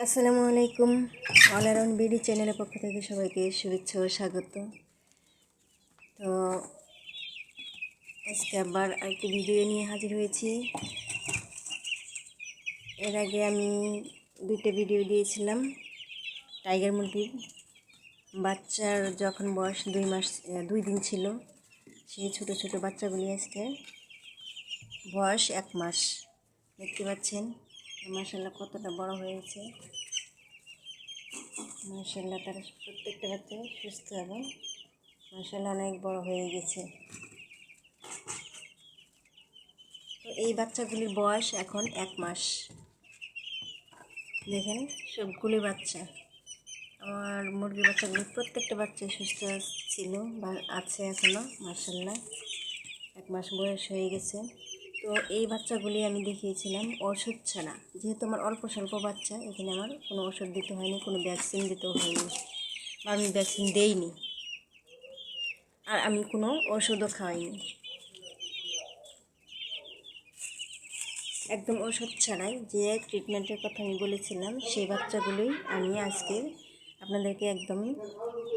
আসসালামু আলাইকুম। All around BD চ্যানেলের পক্ষ থেকে সবাইকে শুভেচ্ছা ও স্বাগত। তো আজকে আবার আরেকটি ভিডিও নিয়ে হাজির হয়েছি। এর আগে আমি দুইটা ভিডিও দিয়েছিলাম টাইগার মুরগির বাচ্চার যখন বয়স 2 দিন ছিল, সেই ছোট ছোট বাচ্চাগুলি আজকে বয়স 1 মাস। দেখতে পাচ্ছেন মাশাআল্লাহ কতটা বড় হয়েছে। মাশাআল্লাহ তারা প্রত্যেকটা বাচ্চা সুস্থ এবং মাশাআল্লাহ অনেক বড় হয়ে গেছে। তো এই বাচ্চাগুলির বয়স এখন 1 মাস। দেখেন সবগুলি বাচ্চা, আমার মুরগির বাচ্চাগুলি প্রত্যেকটা বাচ্চাই সুস্থ ছিল বা আছে এখনও মাশাআল্লাহ। 1 মাস বয়স হয়ে গেছে। তো এই বাচ্চাগুলি আমি দেখিয়েছিলাম ওষুধ ছাড়া, যেহেতু আমার অল্প স্বল্প বাচ্চা, এখানে আমার কোনো ওষুধ দিতে হয়নি, কোনো ভ্যাকসিন দিতেও হয়নি, বা আমি ভ্যাকসিন দেইনি, আর আমি কোনো ওষুধও খাওয়াইনি। একদম ওষুধ ছাড়াই যে ট্রিটমেন্টের কথা আমি বলেছিলাম, সেই বাচ্চাগুলোই আমি আজকে আপনাদেরকে একদমই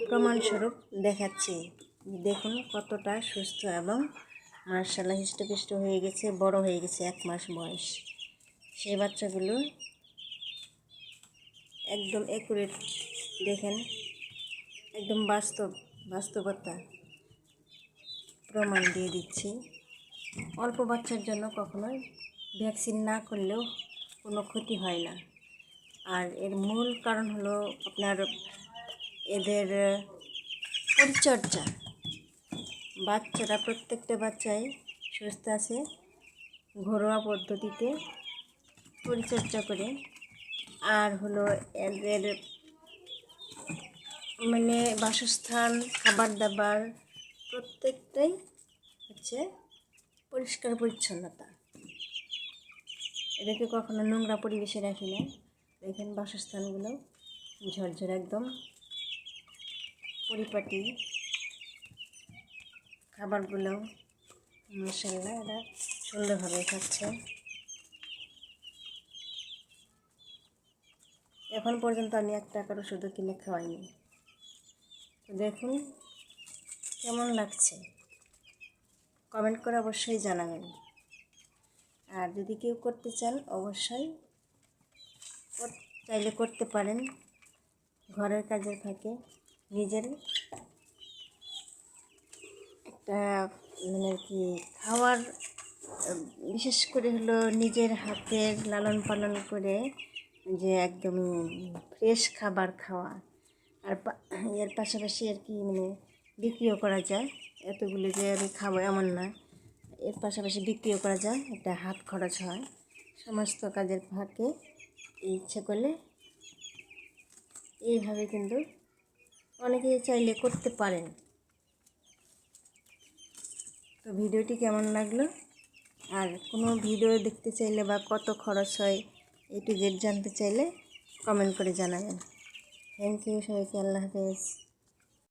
প্রমাণস্বরূপ দেখাচ্ছি। দেখুন কতটা সুস্থ এবং মাশাআল্লাহ হৃষ্টপুষ্ট হয়ে গেছে, বড় হয়ে গেছে 1 মাস বয়স। সেই বাচ্চাগুলো একদম অ্যাকুরেট, দেখেন একদম বাস্তবতা প্রমাণ দিয়ে দিচ্ছি। অল্প বাচ্চার জন্য কখনোই ভ্যাকসিন না করলেও কোনো ক্ষতি হয় না। আর এর মূল কারণ হলো আপনার এদের পরিচর্যা। বাচ্চারা প্রত্যেকটা বাচ্চাই সুস্থ আছে ঘরোয়া পদ্ধতিতে পরিচর্যা করে। আর হলো এদের বাসস্থান, খাবার দাবার প্রত্যেকটাই হচ্ছে পরিষ্কার পরিচ্ছন্নতা। এদেরকে কখনো নোংরা পরিবেশে রাখি না। দেখেন বাসস্থানগুলো ঝরঝর একদম পরিপাটি, খাবারগুলো মাশাআল্লাহ এরা সুন্দরভাবে খাচ্ছে। এখন পর্যন্ত আমি 1 টাকার ওষুধও কিনে খাওয়াইনি। তো দেখুন কেমন লাগছে, কমেন্ট করে অবশ্যই জানাবেন। আর যদি কেউ করতে চান অবশ্যই চাইলে করতে পারেন, ঘরের কাজের ফাঁকে নিজের একটা খাওয়ার, বিশেষ করে হলো নিজের হাতের লালন পালন করে যে একদম ফ্রেশ খাবার খাওয়া। আর এর পাশাপাশি আর কি বিক্রিও করা যায়। এতগুলো যে আমি খাবো এমন না, এর পাশাপাশি বিক্রিও করা যায়, একটা হাত খরচ হয়। সমস্ত কাজের ফাঁকে ইচ্ছে করলে এইভাবে কিন্তু অনেকেই চাইলে করতে পারেন। তো ভিডিওটি কেমন লাগলো, আর কোনো ভিডিও দেখতে চাইলে বা কত খরচ হয় A to Z জানতে চাইলে কমেন্ট করে জানাবেন। থ্যাংক ইউ সবাইকে, আল্লাহ হাফেজ।